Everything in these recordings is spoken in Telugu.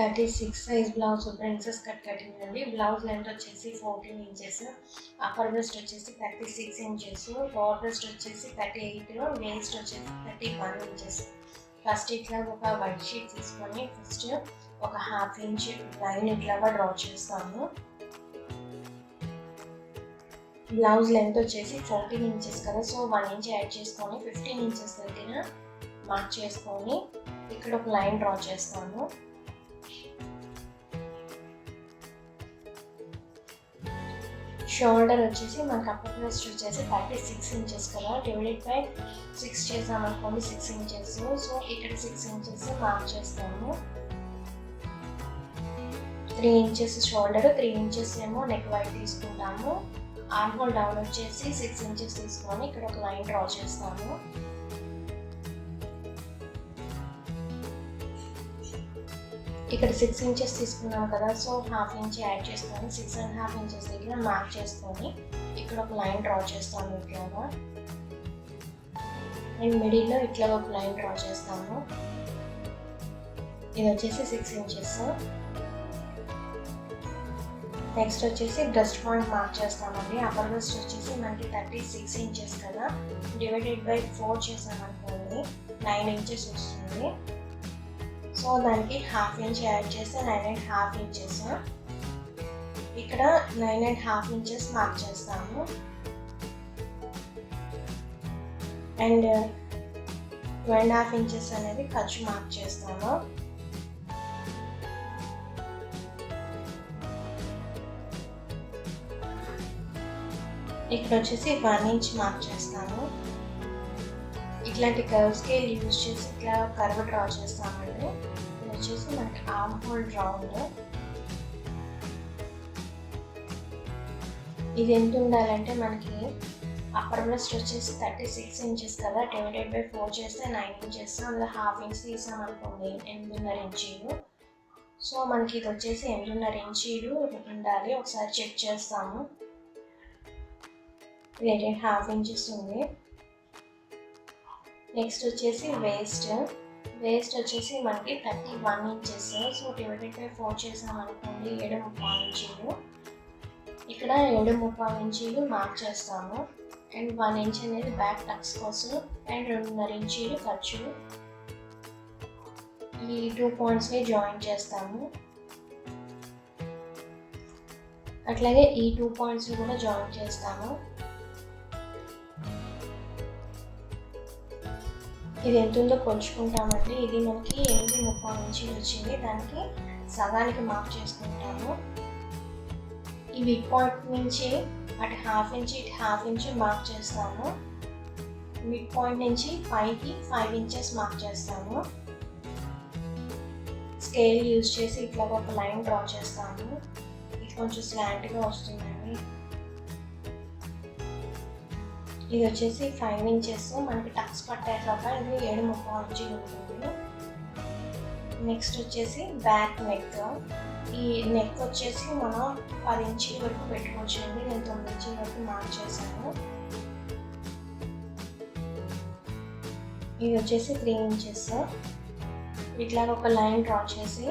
36 size blouse princess cut cutting అండి. బ్లౌజ్ లెంత్ వచ్చేసి 14 ఇంచెస్, అప్పర్ బ్రెస్ట్ వచ్చేసి 36 ఇంచెస్, లోవర్ బ్రెస్ట్ వచ్చేసి 38, వేస్ట్ వచ్చేసి 31 ఇంచెస్. ఫస్ట్ ఇట్లా ఒక వైట్ షీట్ తీసుకొని ఫస్ట్ ఒక హాఫ్ ఇంచ్ లైన్ ఇట్లాగా డ్రా చేస్తాము. బ్లౌజ్ లెంత్ వచ్చేసి 14 ఇంచెస్ కదా, సో 1 ఇంచ్ యాడ్ చేసుకొని 15 ఇంచెస్ దగ్గర మార్క్ చేసుకొని ఇక్కడ ఒక లైన్ డ్రా చేస్తాము. షోల్డర్ వచ్చేసి మనకి అప్పర్ బ్రెస్ట్ వచ్చేసి 36 ఇంచెస్ కదా, డివైడెడ్ బై 6 చేసామనుకోండి 6 ఇంచెస్. సో ఇక్కడ 6 ఇంచెస్ మార్క్ చేస్తాము. 3 ఇంచెస్ షోల్డర్, 3 ఇంచెస్ ఏమో నెక్ వైట్ తీసుకుంటాము. ఆర్మ్ హోల్ డౌన్ వచ్చేసి 6 ఇంచెస్ తీసుకొని ఇక్కడ ఒక లైన్ డ్రా చేస్తాము. ఇక్కడ 6 ఇంచెస్ తీసుకున్నాం కదా, సో హాఫ్ ఇంచ్ యాడ్ చేసుకొని 6.5 ఇంచెస్ దగ్గర మార్క్ చేసుకొని ఇక్కడ ఒక లైన్ డ్రా చేస్తాము ఇట్లాగా. అండ్ మిడిల్లో ఇట్లా ఒక లైన్ డ్రా చేస్తాము. ఇది వచ్చేసి 6 ఇంచెస్. నెక్స్ట్ వచ్చేసి బ్రెస్ట్ పాయింట్ మార్క్ చేస్తామండి. అప్పర్ బ్రెస్ట్ వచ్చేసి మనకి 36 ఇంచెస్ కదా, డివైడెడ్ బై 4 చేసామనుకోండి 9 ఇంచెస్ వస్తుంది. సో దానికి హాఫ్ ఇంచ్ యాడ్ చేస్తే 9.5 ఇంచెస్. ఇక్కడ 9.5 ఇంచెస్ మార్క్ చేస్తాము. అండ్ 2.5 ఇంచెస్ అనేది ఖర్చు మార్క్ చేస్తాము. ఇక్కడ వచ్చేసి 1 ఇంచ్ మార్క్ చేస్తాము. ఇట్లాంటి కర్వ్ స్కేల్ యూజ్ చేసి ఇట్లా కర్వ్ డ్రా చేస్తామండి. ఇది వచ్చేసి మనకి ఆర్మ్ హోల్ రౌండ్. ఇది ఎంత ఉండాలంటే మనకి అప్పర్ బ్రెస్ట్ వచ్చేసి 36 ఇంచెస్ కదా, డివైడెడ్ బై 4 చేస్తే 9 ఇంచెస్, అందులో హాఫ్ ఇంచ్ తీసామనుకోండి 8.5 ఇంచీలు. సో మనకి ఇది వచ్చేసి 8.5 ఇంచీలు ఉండాలి. ఒకసారి చెక్ చేస్తాము. ఇది 8.5 ఇంచెస్ ఉంది. నెక్స్ట్ వచ్చేసి వేస్ట్ వచ్చేసి మనకి 31 ఇంచెస్. సో డివైడెడ్ బై 4 చేసామనుకోండి 7.5 ఇంచీలు. ఇక్కడ 7.5 ఇంచీలు మార్క్ చేస్తాము. అండ్ 1 ఇంచ్ అనేది బ్యాక్ టక్స్ కోసం అండ్ 2.5 ఇంచీలు ఖర్చు. ఈ 2 పాయింట్స్ని జాయిన్ చేస్తాము. అట్లాగే ఈ 2 పాయింట్స్ని కూడా జాయిన్ చేస్తాము. ఇది ఎంత ఉందో కొలుచుకుంటామండి. ఇది మనకి 8.5 ఇంచీలు వచ్చింది, దానికి సగానికి మార్క్ చేసుకుంటాము. ఈ మిడ్ పాయింట్ నుంచి అటు హాఫ్ ఇంచ్ ఇటు హాఫ్ ఇంచ్ మార్క్ చేస్తాము. మిడ్ పాయింట్ నుంచి పైకి 5 ఇంచెస్ మార్క్ చేస్తాము. స్కేల్ యూజ్ చేసి ఇట్లా ఒక లైన్ డ్రా చేస్తాము. ఇది కొంచెం స్లాంట్గా వస్తుందండి. ఇది వచ్చేసి 5 ఇంచెస్. మనకి టక్స్ పట్టాక ఇది 7.5 ఇంచీలు ఉంటుంది. నెక్స్ట్ వచ్చేసి బ్యాక్ నెక్. ఈ నెక్ వచ్చేసి మనం 10 ఇంచీల వరకు పెట్టుకోవచ్చండి. నేను 9 ఇంచీల వరకు మార్క్ చేశాను. ఇది వచ్చేసి 3 ఇంచెస్. ఇట్లా ఒక లైన్ డ్రా చేసి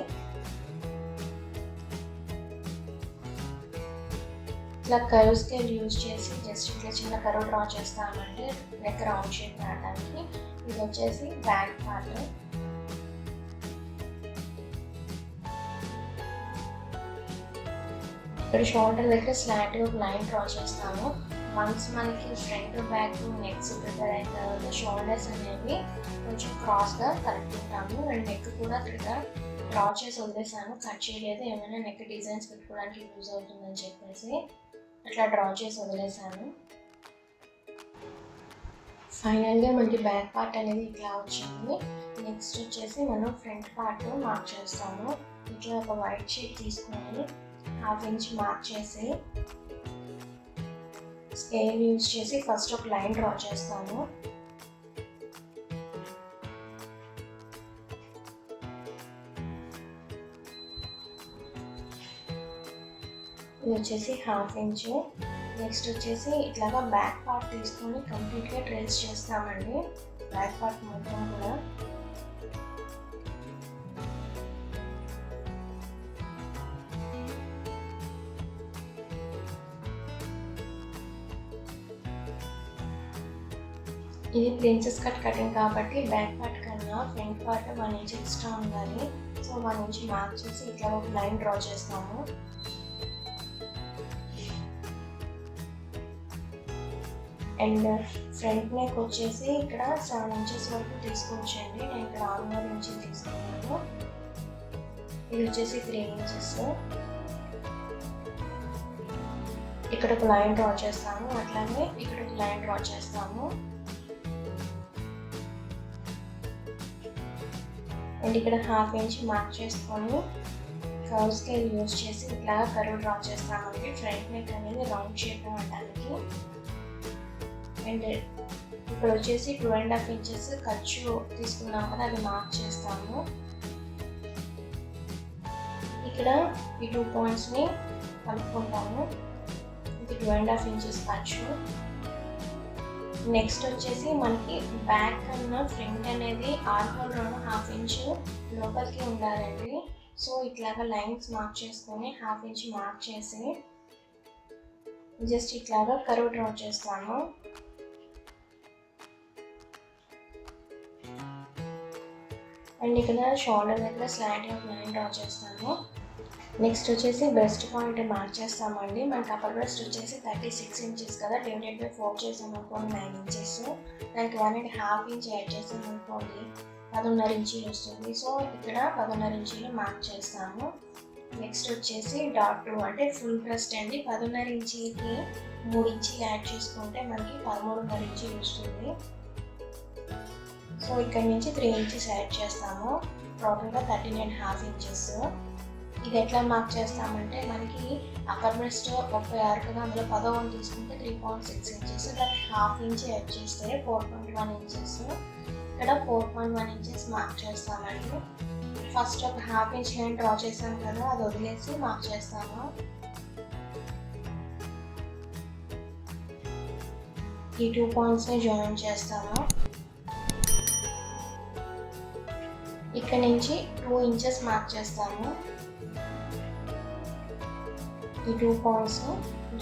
ఇట్లా కర్వ్ స్కేల్ యూజ్ చేసి జస్ట్ ఇట్లా చిన్న కర్వ్ డ్రా చేస్తామంటే నెక్ రౌండ్ షేప్ రావడానికి. ఇది వచ్చేసి బ్యాక్ పార్ట్. ఇక్కడ షోల్డర్ దగ్గర స్లాంట్గా ఒక లైన్ డ్రా చేస్తాము. వన్స్ మనకి ఫ్రంట్ బ్యాక్ నెక్స్ ప్రిపేర్ అయిన తర్వాత షోల్డర్స్ అనేవి కొంచెం క్రాస్గా కలుపుకుంటాము. అండ్ నెక్ కూడా ఇక్కడ డ్రా చేసి వదిలేసాను, కట్ చేయలేదు. ఏమైనా నెక్ డిజైన్స్ పెట్టుకోవడానికి యూజ్ అవుతుందని చెప్పేసి అట్లా డ్రా చేసి వదిలేసాను. ఫైనల్గా మనకి బ్యాక్ పార్ట్ అనేది ఇట్లా వచ్చింది. నెక్స్ట్ వచ్చేసి మనం ఫ్రంట్ పార్ట్ మార్క్ చేస్తాము. ఇట్లా ఒక వైట్ షీట్ తీసుకొని హాఫ్ ఇంచ్ మార్క్ చేసి స్కేల్ యూజ్ చేసి ఫస్ట్ ఒక లైన్ డ్రా చేస్తాము. ఇది వచ్చేసి హాఫ్ ఇంచు. నెక్స్ట్ వచ్చేసి ఇట్లాగా బ్యాక్ పార్ట్ తీసుకొని కంప్లీట్గా ట్రేస్ చేస్తామండి. బ్యాక్ పార్ట్ మొత్తం కూడా ఇది ప్రిన్సెస్ కట్ కటింగ్ కాబట్టి బ్యాక్ పార్ట్ కన్నా ఫ్రంట్ పార్ట్ 1 ఇంచ్ ఎక్స్ట్రా ఉండాలి. సో 1 ఇంచ్ మార్క్ చేసి ఇట్లా ఒక లైన్ డ్రా చేస్తాము. అండ్ ఫ్రంట్ నెక్ వచ్చేసి ఇక్కడ 7 ఇంచెస్ వరకు తీసుకొచ్చండి. నేను ఇక్కడ 6.5 ఇంచులు తీసుకున్నాను. ఇది వచ్చేసి 3 ఇంచెస్. ఇక్కడ ఒక లైన్ డ్రా చేస్తాము, అట్లాగే ఇక్కడ ఒక లైన్ డ్రా చేస్తాము. అండ్ ఇక్కడ 1/2 ఇంచ్ మార్క్ చేసుకొని కర్వ్ స్కేల్ యూజ్ చేసి ఇట్లా కర్వ్ డ్రా చేస్తామండి. ఫ్రంట్ నెక్ అనేది రౌండ్ షేప్ ఉండడానికి. అండ్ ఇక్కడ వచ్చేసి 2.5 ఇంచెస్ ఖర్చు తీసుకున్నాం కదా, అది మార్క్ చేస్తాము. ఇక్కడ ఈ 2 పాయింట్స్ని కలుపుకుంటాము. ఇది 2.5 ఇంచెస్ ఖర్చు. నెక్స్ట్ వచ్చేసి మనకి బ్యాక్ కన్నా ఫ్రంట్ అనేది ఆర్మోల్ 1/2 ఇంచ్ లోపలికి ఉండాలండి. సో ఇట్లాగా లైన్స్ మార్క్ చేసుకొని 1/2 ఇంచ్ మార్క్ చేసి జస్ట్ ఇట్లాగా కర్వ్ డ్రా చేస్తాము. అండ్ ఇక్కడ షోల్డర్ దగ్గర స్లైడ్గా లైన్ డ్రా చేస్తాము. నెక్స్ట్ వచ్చేసి బ్రెస్ట్ పాయింట్ మార్క్ చేస్తామండి. మనకి అప్పర్ బ్రెస్ట్ వచ్చేసి 36 ఇంచెస్ కదా, డివైడెడ్ బై 4 చేసామనుకోండి 9 ఇంచెస్. దానికి 1.5 ఇంచ్ యాడ్ చేసామనుకోండి 11.5 ఇంచీలు వస్తుంది. సో ఇక్కడ 11.5 ఇంచీలు మార్క్ చేస్తాము. నెక్స్ట్ వచ్చేసి డాట్ 2 అంటే ఫుల్ బ్రెస్ట్ అండి. 11.5 ఇంచీకి 3 ఇంచీలు యాడ్ చేసుకుంటే మనకి 13.5 ఇంచీలు వస్తుంది. సో ఇక్కడ నుంచి 3 ఇంచెస్ యాడ్ చేస్తాము. టోటల్గా 13.5 ఇంచెస్. ఇది ఎట్లా మార్క్ చేస్తామంటే మనకి అప్పర్ బ్రెస్ట్ 36 కదా, అందులో 10 తీసుకుంటే 3.6 ఇంచెస్. దానికి 1/2 ఇంచ్ యాడ్ చేస్తే 4.1 ఇంచెస్. ఇక్కడ 4.1 ఇంచెస్ మార్క్ చేస్తామండి. ఫస్ట్ ఒక 1/2 ఇంచ్ లైన్ డ్రా చేసాం కదా, అది వదిలేసి మార్క్ చేస్తాము. ఈ 2 పాయింట్స్ని జాయిన్ చేస్తాము. ఇక్కడ నుంచి 2 ఇంచెస్ మార్క్ చేస్తాము. ఈ 2 పాయింట్స్ని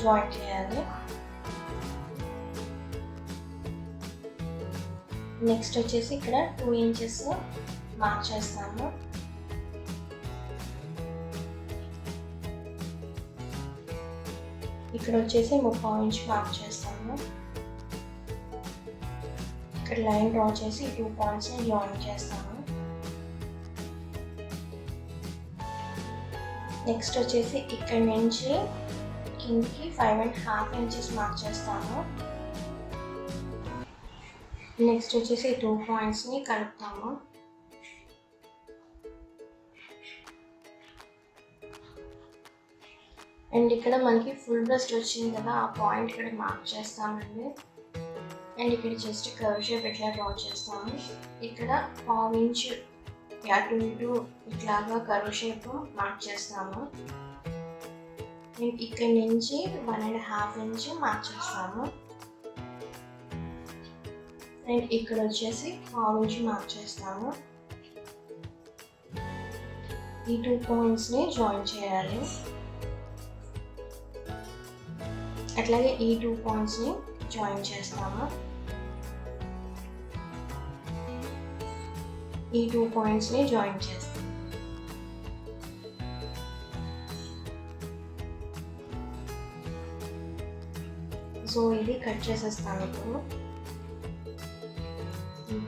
జాయిన్ చేయాలి. నెక్స్ట్ వచ్చేసి ఇక్కడ 2 ఇంచెస్ మార్క్ చేస్తాము. ఇక్కడ వచ్చేసి 3/4 ఇంచ్ మార్క్ చేస్తాము. ఇక్కడ లైన్ డ్రా చేసి 2 పాయింట్స్ని జాయిన్ చేస్తాము. నెక్స్ట్ వచ్చేసి ఇక్కడ నుంచి కిందికి 5.5 ఇంచెస్ మార్క్ చేస్తాము. నెక్స్ట్ వచ్చేసి 2 పాయింట్స్ని కలుపుతాము. అండ్ ఇక్కడ మనకి ఫుల్ బ్రెస్ట్ వచ్చింది కదా, ఆ పాయింట్ ఇక్కడ మార్క్ చేస్తామండి. అండ్ ఇక్కడ జస్ట్ కర్వ్ షేప్ ఇట్లా డ్రా చేస్తాము. ఇక్కడ 1/2 ఇంచ్ అటు ఇటు ఇట్లాగా కర్వ్ షేప్ మార్క్ చేస్తాము. ఇక్కడ నుంచి 1.5 ఇంచ్ మార్క్ చేస్తాము. అండ్ ఇక్కడ వచ్చేసి 1/2 ఇంచ్ మార్క్ చేస్తాము. ఈ 2 పాయింట్స్ని జాయిన్ చేయాలి. అట్లాగే ఈ 2 పాయింట్స్ని జాయిన్ చేస్తాము. ఈ 2 పాయింట్స్ని జాయిన్ చేస్తాం. సో ఇది కట్ చేసేస్తాను. ఇప్పుడు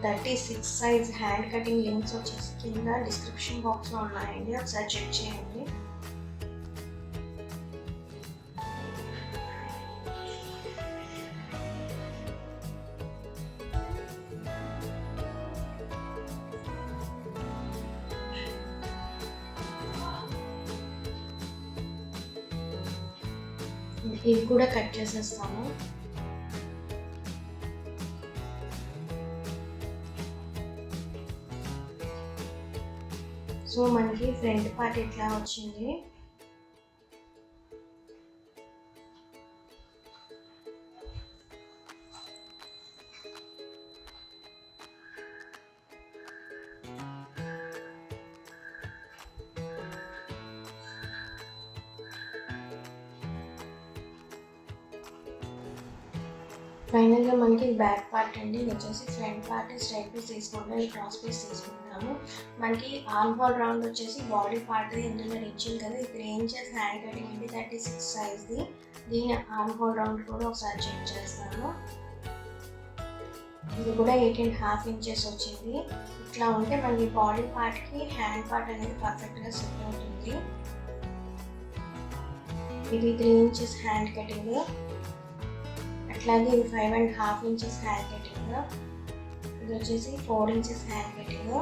36 సైజ్ హ్యాండ్ కటింగ్ లింక్స్ వచ్చేసి కింద డిస్క్రిప్షన్ బాక్స్లో ఉన్నాయండి, ఒకసారి చెక్ చేయండి. ఇవి కూడా కట్ చేసేస్తాము. సో మనకి ఫ్రంట్ పార్ట్ ఇట్లా వచ్చింది. ఫైనల్గా మనకి బ్యాక్ పార్ట్ అండి. ఇది వచ్చేసి ఫ్రంట్ పార్ట్ స్ట్రైట్ పీస్ తీసుకుంటాము, క్రాస్ పీస్ తీసుకుంటాము. మనకి ఆర్మ్ హోల్ రౌండ్ వచ్చేసి బాడీ పార్ట్ ఇందులో ఇచ్చింది కదా, ఇది 3 ఇంచెస్ హ్యాండ్ కటింగ్ అండి, 36 సైజ్ది. దీని ఆర్మ్ హోల్ రౌండ్ కూడా ఒకసారి చెక్ చేస్తాను. ఇది కూడా 18.5 ఇంచెస్ వచ్చింది. ఇట్లా ఉంటే మనకి బాడీ పార్ట్కి హ్యాండ్ పార్ట్ అనేది పర్ఫెక్ట్గా సెట్ అవుతుంది. ఇది 3 ఇంచెస్ హ్యాండ్ కటింగ్, అట్లాగే ఇది 5.5 ఇంచెస్ హ్యాండ్ కటింగ్, ఇది వచ్చేసి 4 ఇంచెస్ హ్యాండ్ కటింగ్,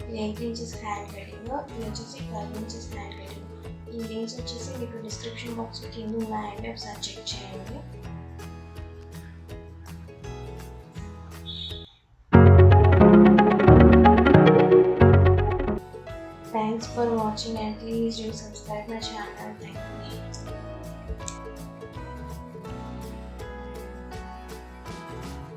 ఇది 8 ఇంచెస్ హ్యాండ్ కటింగ్, ఇది వచ్చేసి 12 ఇంచెస్ హ్యాండ్ కటింగ్. ఈ లింక్స్ వచ్చేసి మీకు డిస్క్రిప్షన్ బాక్స్ కింద ఉన్నాయండి, ఒకసారి చెక్ చేయండి. Thanks for watching and please do subscribe my channel. Thank you.